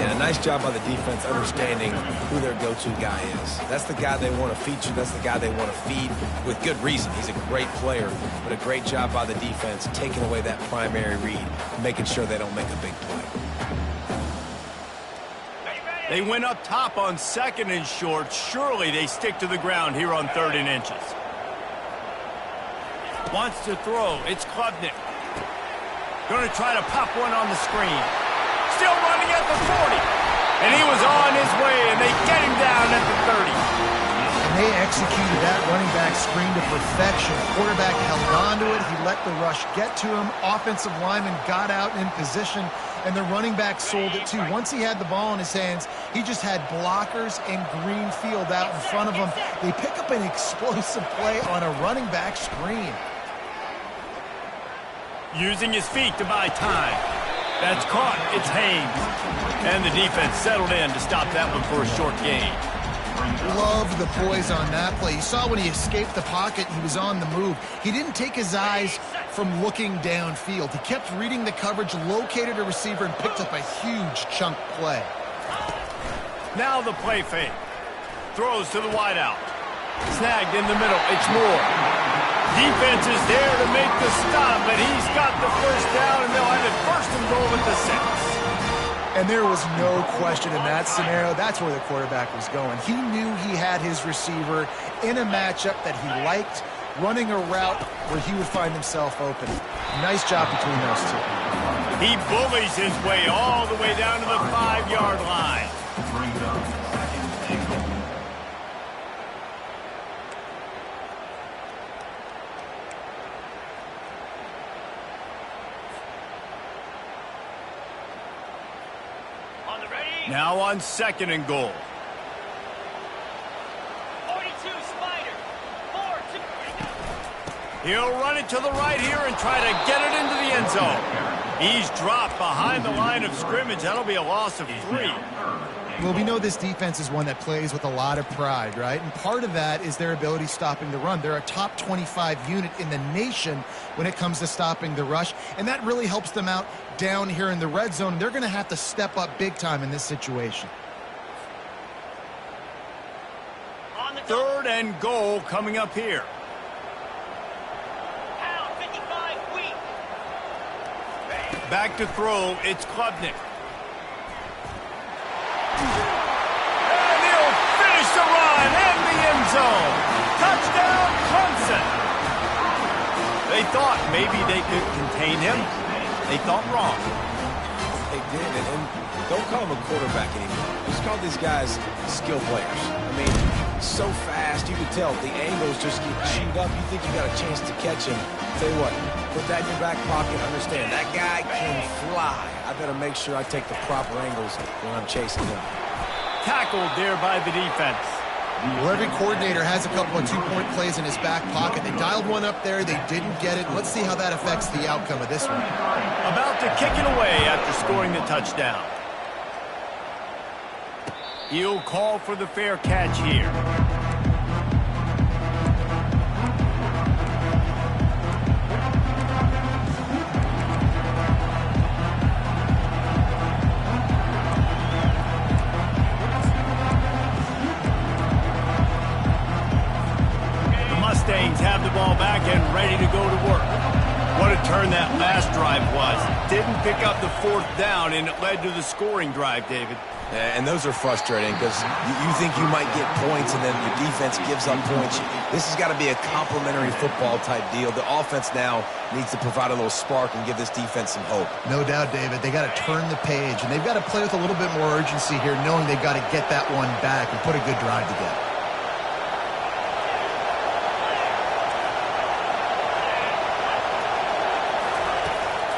Yeah, nice job by the defense understanding who their go-to guy is. That's the guy they want to feature. That's the guy they want to feed with good reason. He's a great player, but a great job by the defense taking away that primary read, making sure they don't make a big play. They went up top on 2nd and short. Surely they stick to the ground here on 3rd and inches. Wants to throw. It's Klubnik. Going to try to pop one on the screen. Still running at the 40. And he was on his way, and they get him down at the 30. And they executed that running back screen to perfection. Quarterback held on to it. He let the rush get to him. Offensive lineman got out in position, and the running back sold it too. Once he had the ball in his hands, he just had blockers and green field out in front of him. They pick up an explosive play on a running back screen. Using his feet to buy time. That's caught. It's Haynes. And the defense settled in to stop that one for a short gain. Love the poise on that play. You saw when he escaped the pocket, he was on the move. He didn't take his eyes from looking downfield. He kept reading the coverage, located a receiver, and picked up a huge chunk play. Now the play fake. Throws to the wideout. Snagged in the middle. It's Moore. Defense is there to make the stop, but he's got the 1st down, and they'll have it 1st and goal at the 6. And there was no question in that scenario. That's where the quarterback was going. He knew he had his receiver in a matchup that he liked, running a route where he would find himself open. Nice job between those two. He bullies his way all the way down to the 5-yard line. Brings up second and goal. Now on 2nd and goal. 42, Spider. 4-2. He'll run it to the right here and try to get it into the end zone. He's dropped behind the line of scrimmage. That'll be a loss of 3. Well, we know this defense is one that plays with a lot of pride, right? And part of that is their ability stopping the run. They're a top 25 unit in the nation when it comes to stopping the rush, and that really helps them out down here in the red zone. They're going to have to step up big time in this situation. 3rd and goal coming up here. Pound 55 weak. Back to throw, it's Klubnik. And he'll finish the run in the end zone. Touchdown, Clemson. They thought maybe they could contain him. They thought wrong. They did, and don't call him a quarterback anymore. Just call these guys skill players. I mean, so fast, you can tell the angles just get chewed up. You think you got a chance to catch him. Tell you what, put that in your back pocket. Understand, that guy can fly. I better make sure I take the proper angles when I'm chasing him. Tackled there by the defense. Well, every coordinator has a couple of two-point plays in his back pocket. They dialed one up there. They didn't get it. Let's see how that affects the outcome of this one. About to kick it away after scoring the touchdown. He'll call for the fair catch here. Mustangs have the ball back and ready to go to work. What a turn that last drive was. Didn't pick up the 4th down, and it led to the scoring drive, David. And those are frustrating because you think you might get points and then your defense gives up points. This has got to be a complementary football type deal. The offense now needs to provide a little spark and give this defense some hope. No doubt, David. They got to turn the page, and they've got to play with a little bit more urgency here, knowing they've got to get that one back and put a good drive together.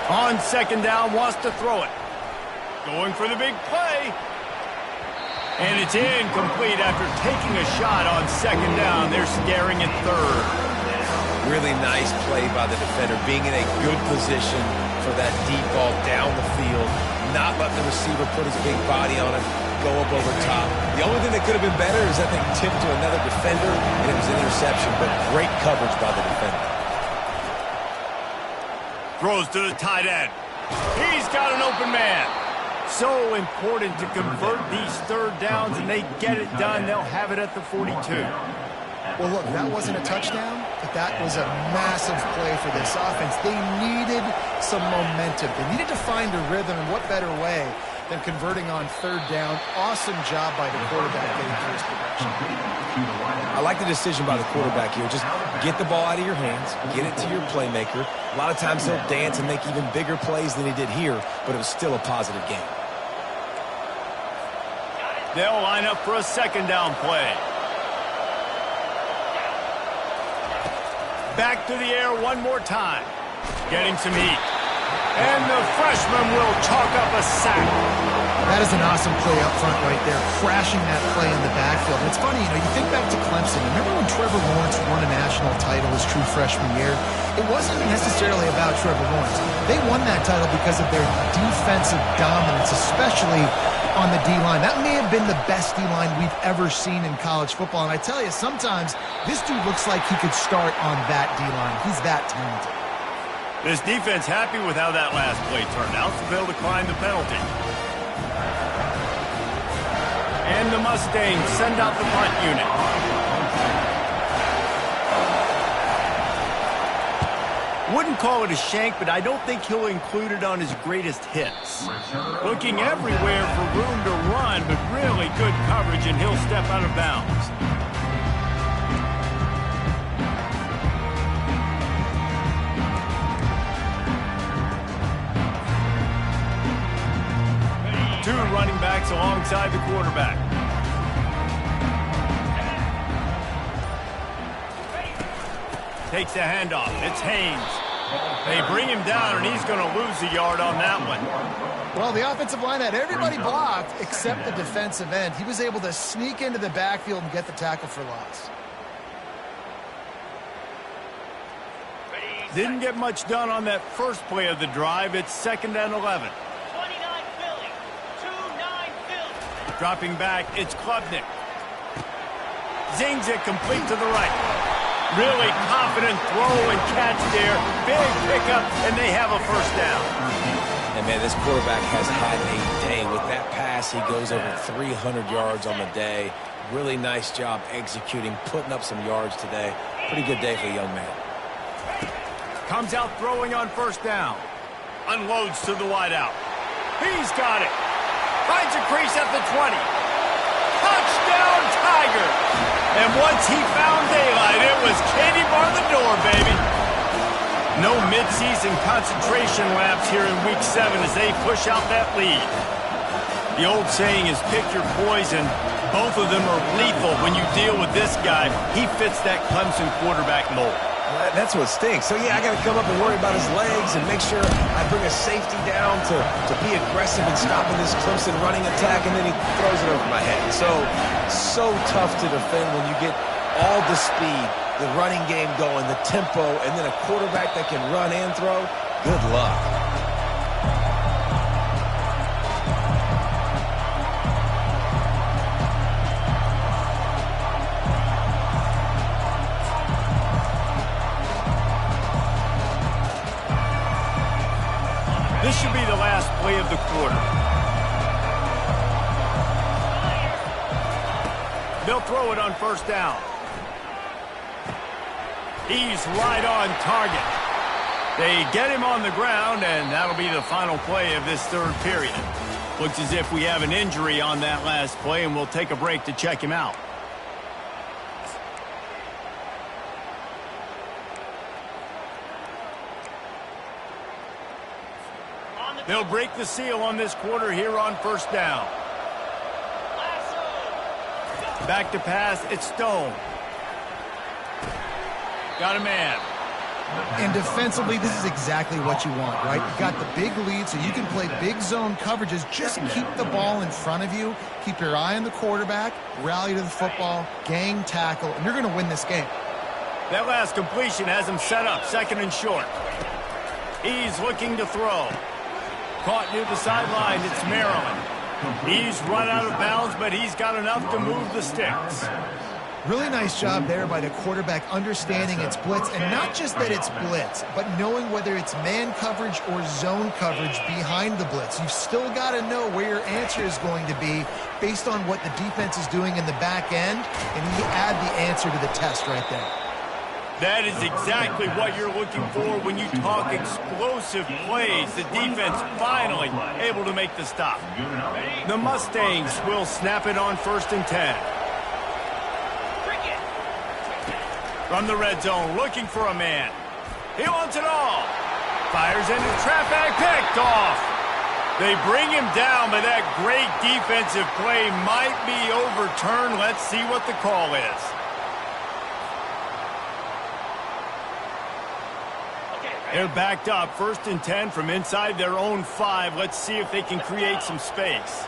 On 2nd down, wants to throw it. Going for the big play. And it's incomplete after taking a shot on 2nd down. They're staring at 3rd. Really nice play by the defender, being in a good position for that deep ball down the field, not letting the receiver put his big body on it, go up over top. The only thing that could have been better is that they tipped to another defender, and it was an interception, but great coverage by the defender. Throws to the tight end. He's got an open man. So important to convert these 3rd downs, and they get it done. They'll have it at the 42. Well, look, that wasn't a touchdown, but that was a massive play for this offense. They needed some momentum. They needed to find a rhythm, and what better way than converting on 3rd down. Awesome job by the quarterback getting through his progression. I like the decision by the quarterback here. Just get the ball out of your hands, get it to your playmaker. A lot of times he'll dance and make even bigger plays than he did here, but it was still a positive game. They'll line up for a 2nd down play. Back to the air one more time. Getting some heat. And the freshman will chalk up a sack. That is an awesome play up front right there, crashing that play in the backfield. And it's funny, you think back to Clemson. Remember when Trevor Lawrence won a national title his true freshman year? It wasn't necessarily about Trevor Lawrence. They won that title because of their defensive dominance, especially on the D-line. That may have been the best D-line we've ever seen in college football. And I tell you, sometimes this dude looks like he could start on that D-line. He's that talented. This defense happy with how that last play turned out, so they'll decline the penalty. And the Mustangs send out the punt unit. 2 Wouldn't call it a shank, but I don't think he'll include it on his greatest hits. Looking everywhere for room to run, but really good coverage, and he'll step out of bounds. Two running backs alongside the quarterback. Takes the handoff. It's Haynes. They bring him down, and he's going to lose a yard on that one. Well, the offensive line had everybody blocked except the defensive end. He was able to sneak into the backfield and get the tackle for loss. Didn't get much done on that first play of the drive. It's 2nd and 11. 29 Philly. 2-9 Philly. Dropping back, it's Klubnik. Zings it complete to the right. Really confident throw and catch there. Big pickup, and they have a first down. And, man, this quarterback has had a day. With that pass, he goes over 300 yards on the day. Really nice job executing, putting up some yards today. Pretty good day for the young man. Comes out throwing on first down. Unloads to the wideout. He's got it. Finds a crease at the 20. Touchdown, Tigers! And once he found daylight, it was Katie bar the door, baby. No midseason concentration laps here in Week 7 as they push out that lead. The old saying is pick your poison. Both of them are lethal when you deal with this guy. He fits that Clemson quarterback mold. That's what stinks. So, yeah, I got to come up and worry about his legs and make sure I bring a safety down to be aggressive in stopping this Clemson running attack, and then he throws it over my head. So tough to defend when you get all the speed, the running game going, the tempo, and then a quarterback that can run and throw. Good luck. This should be the last play of the quarter. They'll throw it on first down. He's right on target. They get him on the ground, and that'll be the final play of this third period. Looks as if we have an injury on that last play, and we'll take a break to check him out. They'll break the seal on this quarter here on first down. Back to pass, it's Stone. Got a man. And defensively, this is exactly what you want, right? You got the big lead, so you can play big zone coverages. Just keep the ball in front of you. Keep your eye on the quarterback. Rally to the football. Gang tackle. And you're going to win this game. That last completion has him set up, 2nd and short. He's looking to throw. Caught near the sideline, it's Maryland. He's run out of bounds, but he's got enough to move the sticks. Really nice job there by the quarterback understanding it's blitz, and not just that it's blitz, but knowing whether it's man coverage or zone coverage behind the blitz. You've still got to know where your answer is going to be based on what the defense is doing in the back end, and you add the answer to the test right there. That is exactly what you're looking for when you talk explosive plays. The defense finally able to make the stop. The Mustangs will snap it on 1st and 10. From the red zone, looking for a man. He wants it all. Fires into traffic, picked off. They bring him down, but that great defensive play might be overturned. Let's see what the call is. They're backed up, 1st and 10 from inside their own 5. Let's see if they can create some space.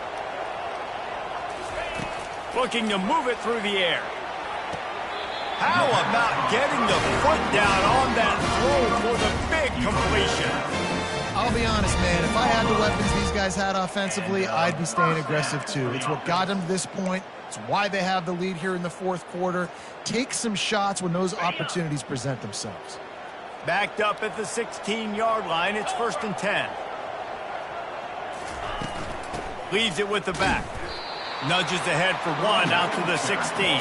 Looking to move it through the air. How about getting the foot down on that throw for the big completion? I'll be honest, man. If I had the weapons these guys had offensively, I'd be staying aggressive too. It's what got them to this point. It's why they have the lead here in the 4th quarter. Take some shots when those opportunities present themselves. Backed up at the 16-yard line. It's 1st and 10. Leaves it with the back. Nudges ahead for 1 out to the 16.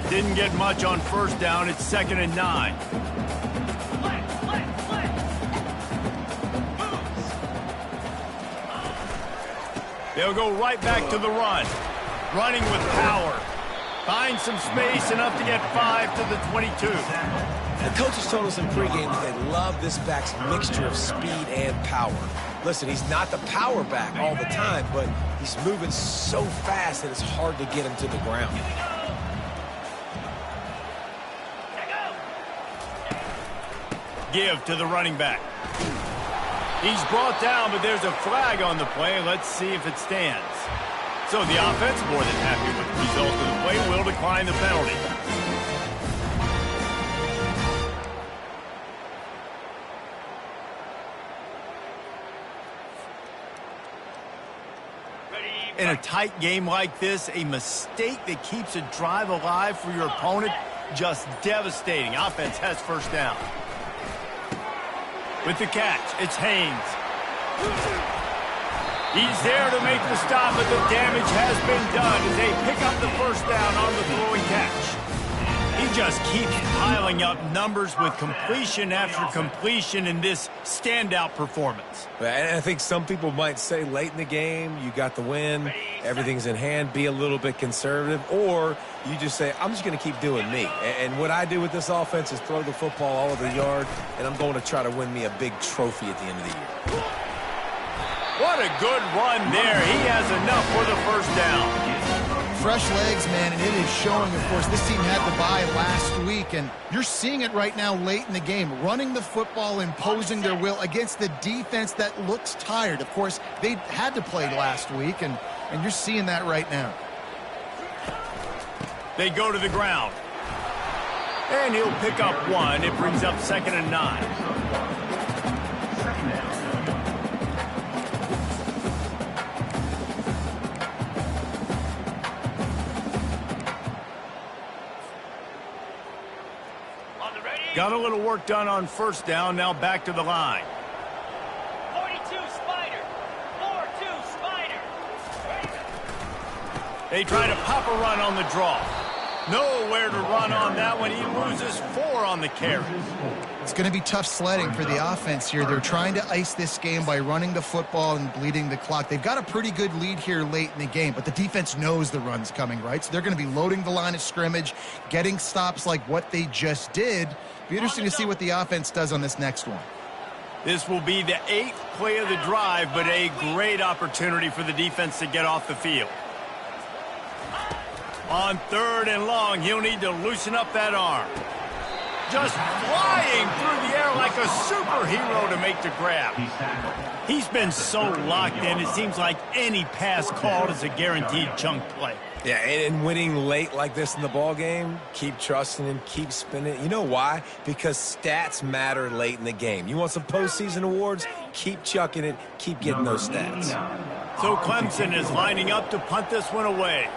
Didn't get much on first down. It's 2nd and 9. They'll go right back to the run. Running with power. Finds some space, enough to get 5 to the 22. The coaches told us in pregame that they love this back's mixture of speed and power. Listen, he's not the power back all the time, but he's moving so fast that it's hard to get him to the ground. Give to the running back. He's brought down, but there's a flag on the play. Let's see if it stands. So the offense, more than happy with the result of the play, will decline the penalty. In a tight game like this, a mistake that keeps a drive alive for your opponent, just devastating. Offense has first down. With the catch, it's Haynes. He's there to make the stop, but the damage has been done as they pick up the first down on the throwing catch. He just keeps piling up numbers with completion after completion in this standout performance. And I think some people might say late in the game, you got the win, everything's in hand, be a little bit conservative, or you just say, I'm just going to keep doing me. And what I do with this offense is throw the football all over the yard, and I'm going to try to win me a big trophy at the end of the year. What a good run there. He has enough for the first down. Fresh legs, man, and it is showing, of course. This team had the bye last week, and you're seeing it right now late in the game. Running the football, imposing their will against the defense that looks tired. Of course, they had to play last week, and you're seeing that right now. They go to the ground. And he'll pick up 1. It brings up 2nd and 9. Got a little work done on first down. Now back to the line. 42 Spider. 4-2 Spider. They try to pop a run on the draw. Nowhere to run on that one. He loses 4 on the carry. It's going to be tough sledding for the offense here. They're trying to ice this game by running the football and bleeding the clock. They've got a pretty good lead here late in the game, but the defense knows the run's coming, right? So they're going to be loading the line of scrimmage, getting stops like what they just did. Be interesting to see what the offense does on this next one. This will be the 8th play of the drive, but a great opportunity for the defense to get off the field. On 3rd and long, he'll need to loosen up that arm. Just flying through the air like a superhero to make the grab. He's been so locked in, it seems like any pass called is a guaranteed chunk play. Yeah, and winning late like this in the ball game, keep trusting him, keep spinning. You know why? Because stats matter late in the game. You want some postseason awards? Keep chucking it, keep getting those stats. So Clemson is lining up to punt this one away.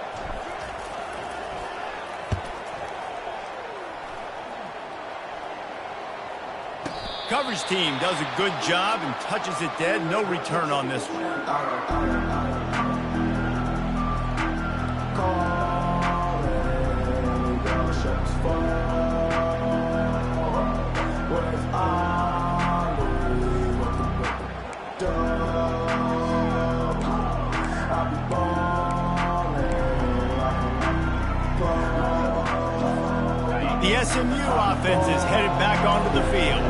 Coverage team does a good job and touches it dead. No return on this one. The SMU offense is headed back onto the field.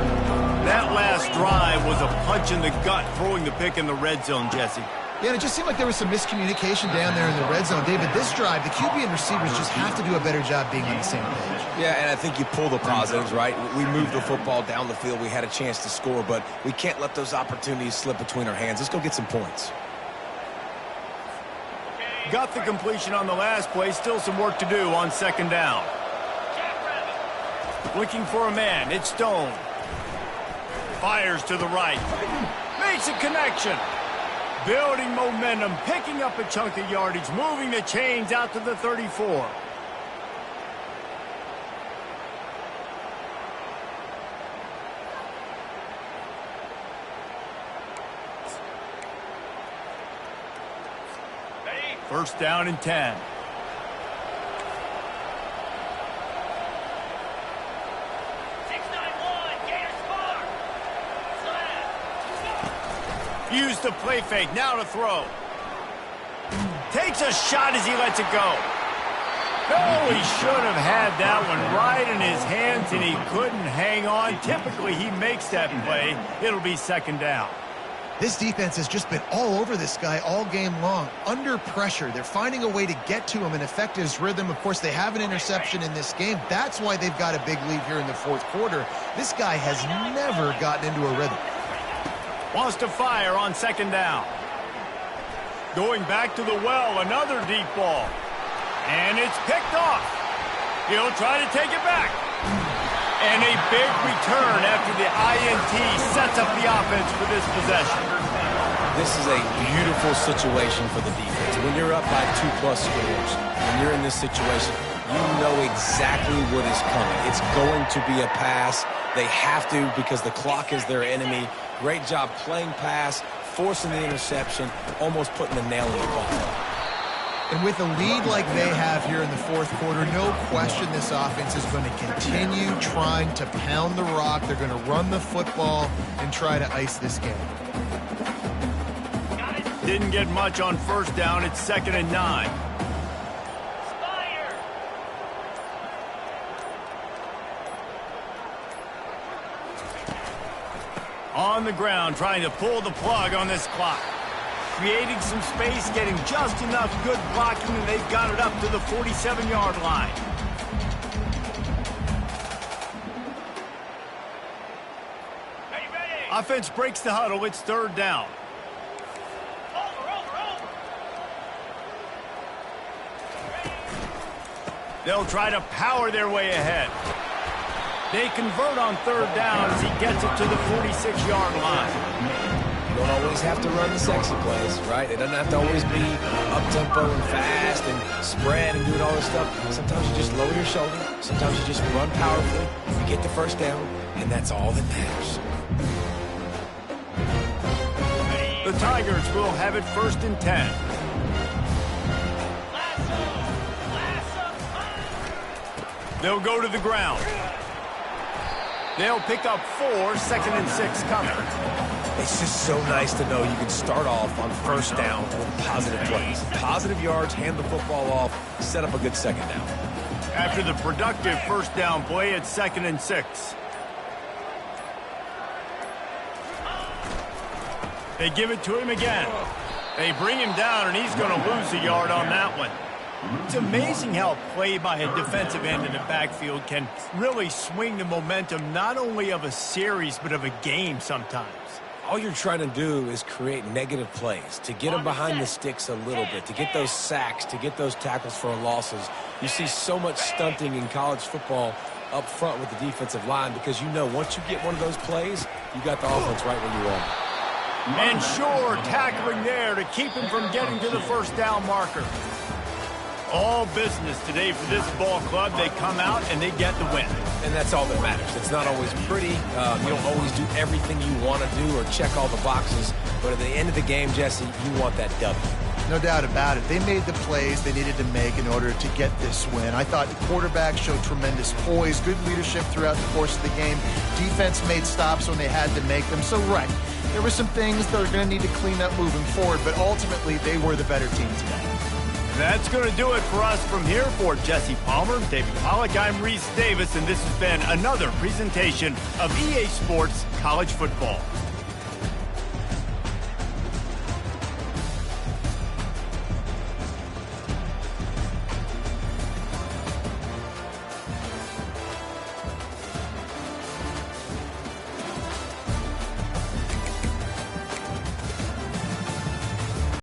That last drive was a punch in the gut, throwing the pick in the red zone, Jesse. Yeah, and it just seemed like there was some miscommunication down there in the red zone. David, this drive, the QB and receivers just have to do a better job being on the same page. Yeah, and I think you pull the positives, right? We moved the football down the field. We had a chance to score, but we can't let those opportunities slip between our hands. Let's go get some points. Got the completion on the last play. Still some work to do on 2nd down. Looking for a man. It's Stone. Fires to the right. Makes a connection. Building momentum, picking up a chunk of yardage, moving the chains out to the 34. First down and 10. Used the play fake, now to throw. Takes a shot as he lets it go. Oh, he should have had that one right in his hands, and he couldn't hang on. Typically, he makes that play. It'll be second down. This defense has just been all over this guy all game long. Under pressure, they're finding a way to get to him and affect his rhythm. Of course, they have an interception in this game. That's why they've got a big lead here in the fourth quarter. This guy has never gotten into a rhythm. Wants to fire on second down. Going back to the well, another deep ball. And it's picked off. He'll try to take it back. And a big return after the INT sets up the offense for this possession. This is a beautiful situation for the defense. When you're up by 2+ scores, when you're in this situation, you know exactly what is coming. It's going to be a pass. They have to because the clock is their enemy. Great job playing pass, forcing the interception, almost putting the nail in the ball. And with a lead like they have here in the fourth quarter, no question this offense is going to continue trying to pound the rock. They're going to run the football and try to ice this game. Didn't get much on first down. It's 2nd and 9. Spider. On the ground, trying to pull the plug on this clock. Creating some space, getting just enough good blocking, and they've got it up to the 47-yard line. Ready. Offense breaks the huddle. It's 3rd down. Over. They'll try to power their way ahead. They convert on 3rd down as he gets it to the 46-yard line. You don't always have to run the sexy plays, right? It doesn't have to always be up-tempo and fast and spread and doing all this stuff. Sometimes you just lower your shoulder. Sometimes you just run powerfully. You get the first down, and that's all that matters. The Tigers will have it 1st and 10. They'll go to the ground. They'll pick up 4, 2nd and 6 coming. It's just so nice to know you can start off on first down with positive plays. Positive yards, hand the football off, set up a good second down. After the productive first down play, it's 2nd and 6. They give it to him again. They bring him down, and he's going to lose a yard on that one. It's amazing how play by a defensive end in the backfield can really swing the momentum not only of a series but of a game sometimes. All you're trying to do is create negative plays, to get them behind the sticks a little bit, to get those sacks, to get those tackles for losses. You see so much stunting in college football up front with the defensive line because you know once you get one of those plays, you got the offense right where you want it. And sure, tackling there to keep him from getting to the first down marker. All business today for this ball club. They come out and they get the win. And that's all that matters. It's not always pretty. You don't always do everything you want to do or check all the boxes. But at the end of the game, Jesse, you want that W. No doubt about it. They made the plays they needed to make in order to get this win. I thought the quarterback showed tremendous poise, good leadership throughout the course of the game. Defense made stops when they had to make them. So, right, there were some things that are going to need to clean up moving forward, but ultimately they were the better team today. That's going to do it for us from here. For Jesse Palmer, David Pollack, I'm Reese Davis, and this has been another presentation of EA Sports College Football.